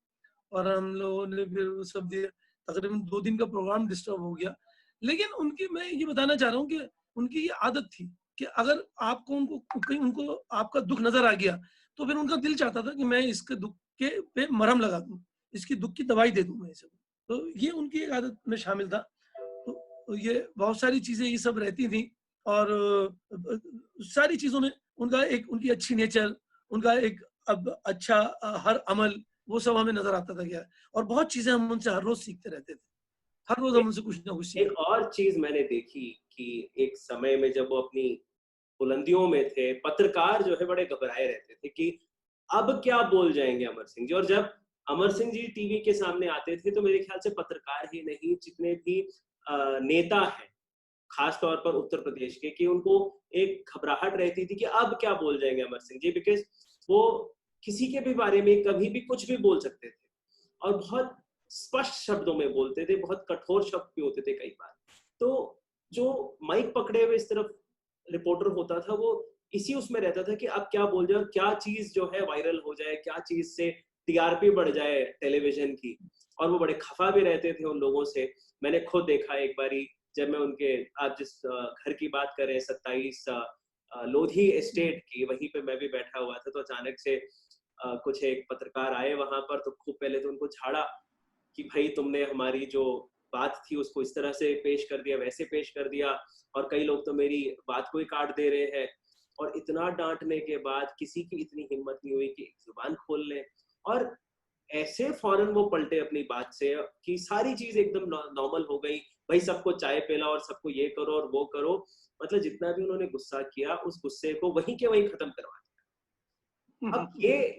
और हम लोगों ने फिर वो सब दिया। तकरीबन 2 दिन का प्रोग्राम डिस्टर्ब हो गया। लेकिन उनकी, मैं ये बताना चाह रहा हूँ कि उनकी ये आदत थी कि अगर आपको उनको कहीं उनको आपका दुख नजर आ गया, तो फिर उनका दिल चाहता था कि मैं इसके दुख के पे मरहम लगा दूं, इसकी दुख की दवाई दे दूं मैं इसे। तो ये उनकी एक आदत में शामिल था। तो ये बहुत सारी चीजें ये सब रहती थी, और सारी चीजों में उनका एक, उनकी अच्छी नेचर, उनका एक अब अच्छा हर अमल, वो सब हमें नजर आता था क्या। और बहुत चीजें हम उनसे हर रोज सीखते रहते थे, हर रोज हम उनसे कुछ ना कुछ सीखते। एक और चीज मैंने देखी कि एक समय में जब वो अपनी बुलंदियों में थे, पत्रकार जो है बड़े घबराए रहते थे कि अब क्या बोल जाएंगे अमर सिंह जी। और जब अमर सिंह जी टीवी के सामने आते थे तो मेरे ख्याल से पत्रकार ही नहीं, जितने भी नेता हैं खास तौर पर उत्तर प्रदेश के, कि उनको एक घबराहट रहती थी कि अब क्या बोल जाएंगे अमर सिंह जी, बिकॉज वो किसी के भी बारे में कभी भी कुछ भी बोल सकते थे और बहुत स्पष्ट शब्दों में बोलते थे, बहुत कठोर शब्द भी होते थे कई बार। तो जो माइक पकड़े हुए इस तरफ रिपोर्टर होता था, वो इसी उसमें रहता था कि अब क्या बोल जाए और क्या चीज जो है वायरल हो जाए, क्या चीज से टीआरपी बढ़ जाए टेलीविजन की। और वो बड़े खफा भी रहते थे उन लोगों से। मैंने खुद देखा एक बारी, जब मैं उनके, आप जिस घर की बात करें 27 लोधी एस्टेट की, वहीं पे मैं भी बैठा हुआ था, तो अचानक से कुछ एक पत्रकार आए वहां पर, तो खूब पहले तो उनको झाड़ा कि भाई तुमने हमारी जो बात थी उसको इस तरह से पेश कर दिया, वैसे पेश कर दिया, और कई लोग तो मेरी बात को ही काट दे रहे हैं। और इतना डांटने के बाद किसी की इतनी हिम्मत नहीं हुई कि जुबान खोल लें। और ऐसे फौरन वो पलटे अपनी बात से कि सारी चीज एकदम नॉर्मल हो गई। भाई सबको चाय पिला और सबको ये करो और वो करो, मतलब जितना भी उन्होंने गुस्सा किया उस गुस्से को वहीं के वहीं खत्म करवा दिया। अब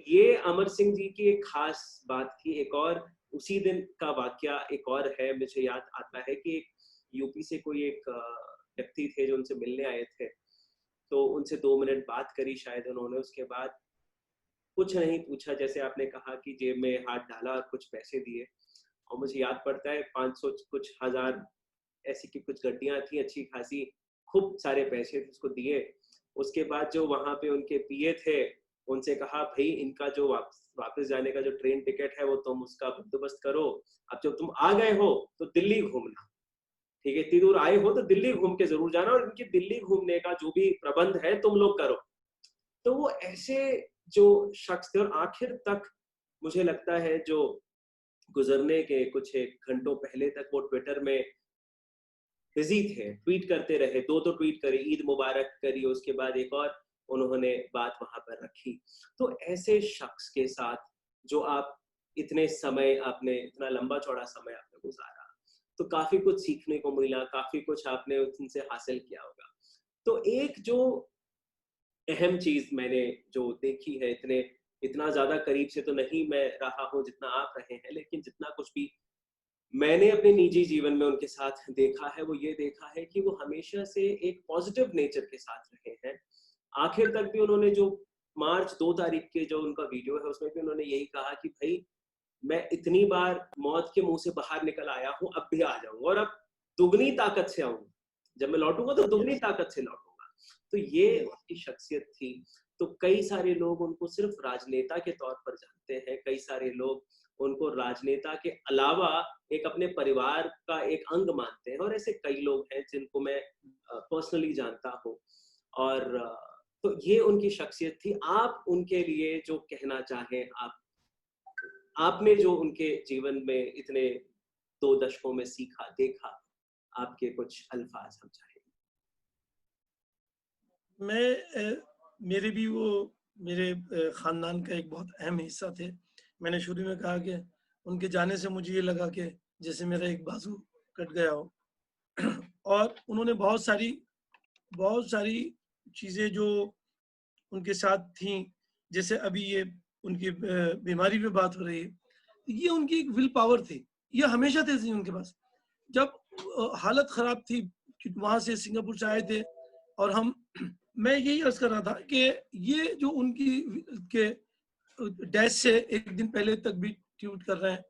ये अमर सिंह जी की एक खास बात थी। एक और उसी दिन का वाकया एक और है, मुझे याद आता है कि एक यूपी से कोई एक व्यक्ति थे जो उनसे मिलने आए थे, तो उनसे 2 मिनट बात करी शायद उन्होंने, उसके बाद कुछ नहीं पूछा, जैसे आपने कहा कि जेब में हाथ डाला और कुछ पैसे दिए। और मुझे याद पड़ता है 500 कुछ हजार ऐसी की कुछ गड्डियां थी अच्छी खासी, खूब सारे पैसे थे, उसको दिए। उसके बाद जो वहां पे उनके पीए थे, उनसे कहा भाई इनका जो वापस जाने का जो ट्रेन टिकट है वो तुम उसका बंदोबस्त करो। अब जब तुम आ गए हो तो दिल्ली घूमना, ठीक है, इतनी दूर आए हो तो दिल्ली घूम के जरूर जाना, और इनकी दिल्ली घूमने का जो भी प्रबंध है तुम लोग करो। तो वो ऐसे जो शख्स थे, और आखिर तक मुझे लगता है जो गुजरने के कुछ एक घंटों पहले तक वो ट्विटर में बिजी थे, ट्वीट करते रहे, 2 ट्वीट करे, ईद मुबारक करी, उसके बाद एक और उन्होंने बात वहां पर रखी। तो ऐसे शख्स के साथ जो आप इतने समय आपने, इतना लंबा चौड़ा समय आपने गुजारा, तो काफी कुछ सीखने को मिला, काफी कुछ आपने उनसे हासिल किया होगा। तो एक जो अहम चीज मैंने जो देखी है, इतना ज्यादा करीब से तो नहीं मैं रहा हूँ जितना आप रहे हैं, लेकिन जितना कुछ भी मैंने अपने निजी जीवन में उनके साथ देखा है, वो ये देखा है कि वो हमेशा से एक पॉजिटिव नेचर के साथ रहे हैं। आखिर तक भी उन्होंने जो मार्च 2 तारीख के जो उनका वीडियो है उसमें भी उन्होंने यही कहा कि भाई मैं इतनी बार मौत के मुंह से बाहर निकल आया हूँ, अब भी आ जाऊंगा, और अब दुगनी ताकत से आऊंगा, जब मैं लौटूंगा तो दुगनी ताकत से लौटूंगा। तो ये उनकी शख्सियत थी। तो कई सारे लोग उनको सिर्फ राजनेता के तौर पर जानते हैं, कई सारे लोग उनको राजनेता के अलावा एक अपने परिवार का एक अंग मानते हैं, और ऐसे कई लोग हैं जिनको मैं पर्सनली जानता हूँ। और तो ये उनकी शख्सियत थी। आप उनके लिए जो कहना चाहें, आपने जो उनके जीवन में इतने 2 दशकों में सीखा देखा, आपके कुछ अल्फाज हम चाहें। मेरे भी वो मेरे खानदान का एक बहुत अहम हिस्सा थे। मैंने शुरू में कहा कि उनके जाने से मुझे ये लगा कि जैसे मेरा एक बाजू कट गया हो। और उन्होंने बहुत सारी चीजें जो उनके साथ थी, जैसे अभी ये उनकी बीमारी पे बात हो रही है, ये उनकी एक विल पावर थी, ये हमेशा थी उनके पास। जब हालत खराब थी, वहां से सिंगापुर से आए थे, और हम मैं यही अर्ज कर रहा था कि ये जो उनकी के डैश से एक दिन पहले तक भी ट्वीट कर रहे हैं,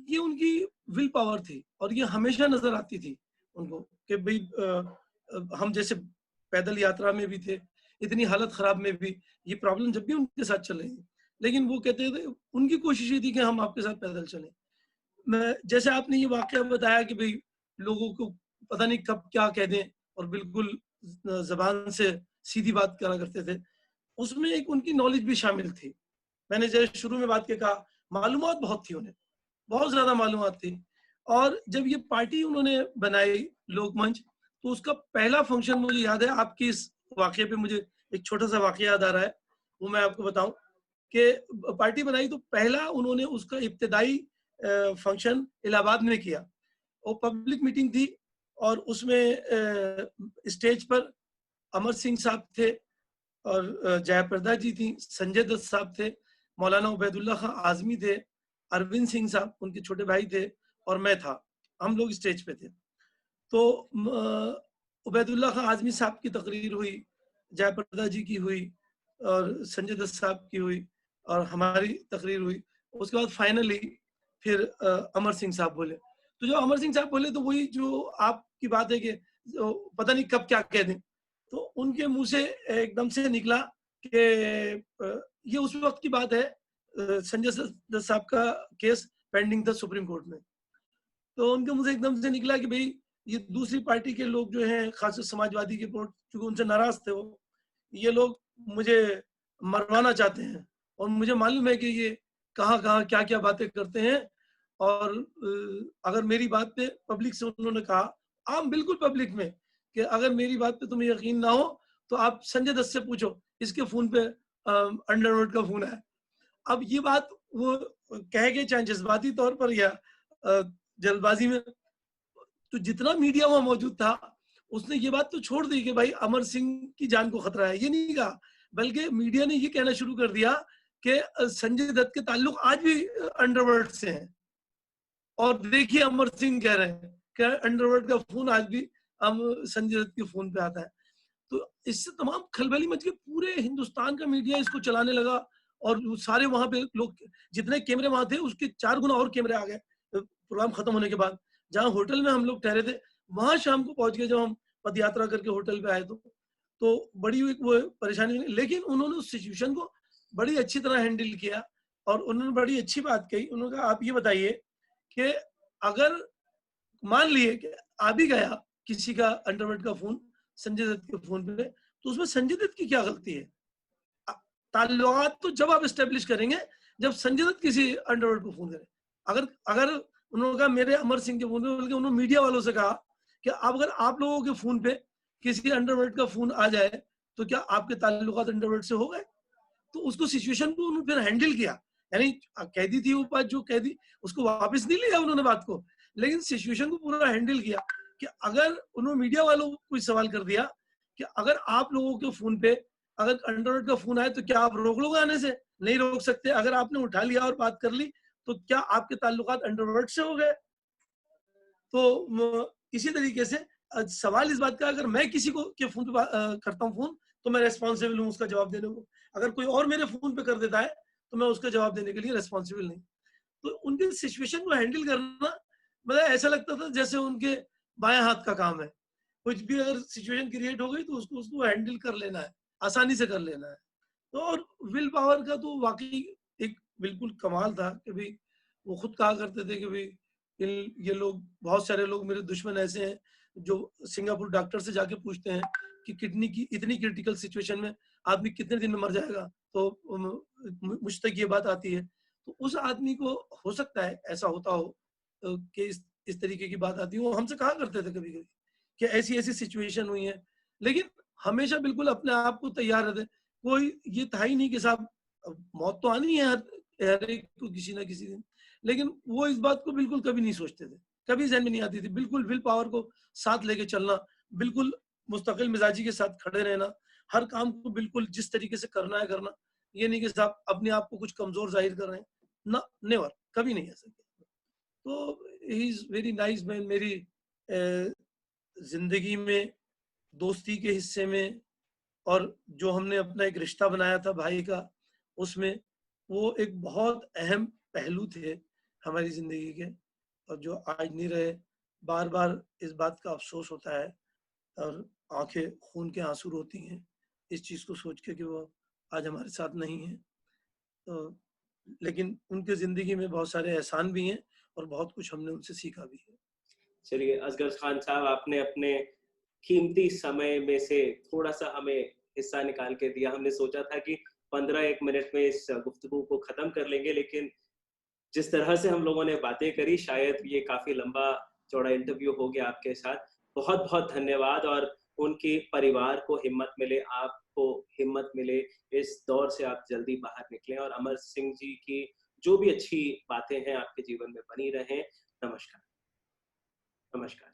ये उनकी विल पावर थी, और ये हमेशा नजर आती थी उनको कि भाई हम जैसे पैदल यात्रा में भी थे, इतनी हालत खराब में भी, ये प्रॉब्लम जब भी उनके साथ चल रही थी, लेकिन वो कहते थे, उनकी कोशिश ये थी कि हम आपके साथ पैदल चलें। मैं जैसे आपने ये वाकया बताया कि भाई लोगों को पता नहीं कब क्या कह दें, और बिल्कुल जबान से सीधी बात करा करते थे, उसमें एक उनकी नॉलेज भी शामिल थी। मैंने जैसे शुरू में बात के कहा, मालूमात बहुत थी उन्हें, बहुत ज्यादा मालूमात थी। और जब ये पार्टी उन्होंने बनाई लोकमंच, तो उसका पहला फंक्शन मुझे याद है, आपकी इस वाकये पे मुझे एक छोटा सा वाकया याद आ रहा है, वो मैं आपको बताऊं कि पार्टी बनाई तो पहला उन्होंने उसका इब्तिदाई फंक्शन इलाहाबाद में किया। वो पब्लिक मीटिंग थी, और उसमें स्टेज पर अमर सिंह साहब थे, और जयाप्रदा जी थी, संजय दत्त साहब थे, मौलाना उबैदुल्ला खां आजमी थे, अरविंद सिंह साहब उनके छोटे भाई थे, और मैं था। हम लोग स्टेज पे थे। तो उबैदुल्ला खां आजमी साहब की तकरीर हुई, जयाप्रदा जी की हुई, और संजय दत्त साहब की हुई, और हमारी तकरीर हुई। उसके बाद फाइनली फिर अमर सिंह साहब बोले। तो जो अमर सिंह साहब बोले, तो वही जो आपकी बात है कि पता नहीं कब क्या कह दें, तो उनके मुंह से एकदम से निकला कि ये उस वक्त की बात है, संजय दत्त साहब का केस पेंडिंग था सुप्रीम कोर्ट में। तो उनके मुंह से एकदम से निकला कि भाई ये दूसरी पार्टी के लोग जो हैं, खासकर समाजवादी के वोट, क्योंकि उनसे नाराज थे वो, ये लोग मुझे मरवाना चाहते हैं और मुझे मालूम है कि ये कहाँ कहाँ क्या क्या बातें करते हैं। और अगर मेरी बात पे पब्लिक से उन्होंने कहा, आम बिल्कुल पब्लिक में, कि अगर मेरी बात पे तुम्हें यकीन ना हो तो आप संजय दत्त से पूछो, इसके फोन पे अंडरवर्ल्ड का फोन है। अब ये बात वो कह के चाहे जज्बाती तौर पर या जल्दबाजी में, तो जितना मीडिया वहां मौजूद था उसने ये बात तो छोड़ दी कि भाई अमर सिंह की जान को खतरा है, ये नहीं कहा, बल्कि मीडिया ने ये कहना शुरू कर दिया कि संजय दत्त के ताल्लुक आज भी अंडरवर्ल्ड से हैं। और देखिए अमर सिंह कह रहे हैं कि अंडरवर्ल्ड का फोन आज भी हम संजय दत्त के फोन पे आता है। तो इससे तमाम खलबली मच गई, पूरे हिंदुस्तान का मीडिया इसको चलाने लगा और सारे वहां पे लोग, जितने कैमरे वहां थे उसके 4 गुना और कैमरे आ गए प्रोग्राम खत्म होने के बाद। जहां होटल में हम लोग ठहरे थे वहां शाम को पहुंच गए, जब हम पद यात्रा करके होटल पे आए तो बड़ी वो परेशानी, लेकिन उन्होंने उस सिचुएशन को बड़ी अच्छी तरह हैंडल किया। और उन्होंने बड़ी अच्छी बात कही, उन्होंने कहा आप ये बताइए कि अगर मान लिए कि आ भी गया किसी का अंडरवर्ल्ड का फोन संजय दत्त के फोन पे, तो उसमें संजय दत्त की क्या गलती है? ताल्लुकात तो जब आप एस्टेब्लिश करेंगे जब संजय दत्त किसी अंडरवर्ल्ड को फोन करे। अगर अगर उन्होंने कहा मेरे अमर सिंह के फोन पे, बल्कि उन्होंने मीडिया वालों से कहा कि अब अगर आप लोगों के फोन पे किसी अंडरवर्ल्ड का फोन आ जाए तो क्या आपके ताल्लुकात अंडरवर्ल्ड से हो गए? तो उसको सिचुएशन को उन्होंने फिर हैंडल किया, यानी कह दी थी वो बात जो कह दी, उसको वापस नहीं लिया उन्होंने बात को, लेकिन सिचुएशन को पूरा हैंडल किया। कि अगर उन्होंने मीडिया वालों को कोई सवाल कर दिया कि अगर आप लोगों के फोन पे अगर अंडरवर्ल्ड का फोन आए तो क्या आप रोक लोगे आने से? नहीं रोक सकते। अगर आपने उठा लिया और बात कर ली तो क्या आपके ताल्लुकात अंडरवर्ल्ड से हो गए? तो इसी तरीके से सवाल इस बात का, अगर मैं किसी को के फोन पे करता हूँ फोन तो मैं रेस्पॉन्सिबल हूँ उसका जवाब देने को, अगर कोई और मेरे फोन पे कर देता है तो मैं उसका जवाब देने के लिए रेस्पॉन्सिबल नहीं। तो उनके सिचुएशन को हैंडल करना मतलब ऐसा लगता था जैसे उनके बाएं हाथ का काम है। कुछ भी अगर सिचुएशन क्रिएट हो गई तो उसको उसको हैंडल कर लेना है, आसानी से कर लेना है। तो और विल पावर का तो वाकई एक बिल्कुल कमाल था कि भाई वो खुद कहा करते थे कि भाई ये लोग, बहुत सारे लोग मेरे दुश्मन ऐसे हैं जो सिंगापुर डॉक्टर से जाके पूछते हैं कि किडनी की इतनी क्रिटिकल सिचुएशन में आदमी कितने दिन में मर जाएगा, तो मुझ तक ये बात आती है। तो उस आदमी को हो सकता है ऐसा होता हो कि इस तरीके की बात आती है। वो हमसे कहा करते थे कभी कभी कि ऐसी ऐसी सिचुएशन हुई है, लेकिन हमेशा बिल्कुल अपने आप को तैयार रहते। कोई ये था ही नहीं कि साहब मौत तो आनी है हर एक को किसी ना किसी दिन, लेकिन वो इस बात को बिल्कुल कभी नहीं सोचते थे, कभी ज़हन में नहीं आती थी। बिल्कुल विल पावर को साथ लेके चलना, बिल्कुल मुस्तकिल मिजाजी के साथ खड़े रहना, हर काम को बिल्कुल जिस तरीके से करना है करना। ये नहीं कि साहब अपने आप को कुछ कमजोर जाहिर कर रहे हैं ना, नेवर, कभी नहीं ऐसा किया। तो he is very nice man. मेरी जिंदगी में दोस्ती के हिस्से में और जो हमने अपना एक रिश्ता बनाया था भाई का, उसमें वो एक बहुत अहम पहलू थे हमारी जिंदगी के, और जो आज नहीं रहे। बार बार इस बात का अफसोस होता है और आंखें खून के आंसू रोती हैं इस चीज को सोच के कि वो आज हमारे साथ नहीं है। तो लेकिन उनके जिंदगी में बहुत सारे एहसान भी हैं और बहुत कुछ हमने उनसे सीखा भी है। चलिए असगर खान साहब, आपने अपने कीमती समय में से थोड़ा सा हमें हिस्सा निकाल के दिया। हमने सोचा था कि 15-1 मिनट में इस गुफ्तगू को खत्म कर लेंगे, लेकिन जिस तरह से हम लोगों ने बातें करी शायद ये काफी लंबा चौड़ा इंटरव्यू हो गया आपके साथ। बहुत बहुत धन्यवाद, और उनके परिवार को हिम्मत मिले, आपको हिम्मत मिले, इस दौर से आप जल्दी बाहर निकलें और अमर सिंह जी की जो भी अच्छी बातें हैं आपके जीवन में बनी रहें। नमस्कार। नमस्कार।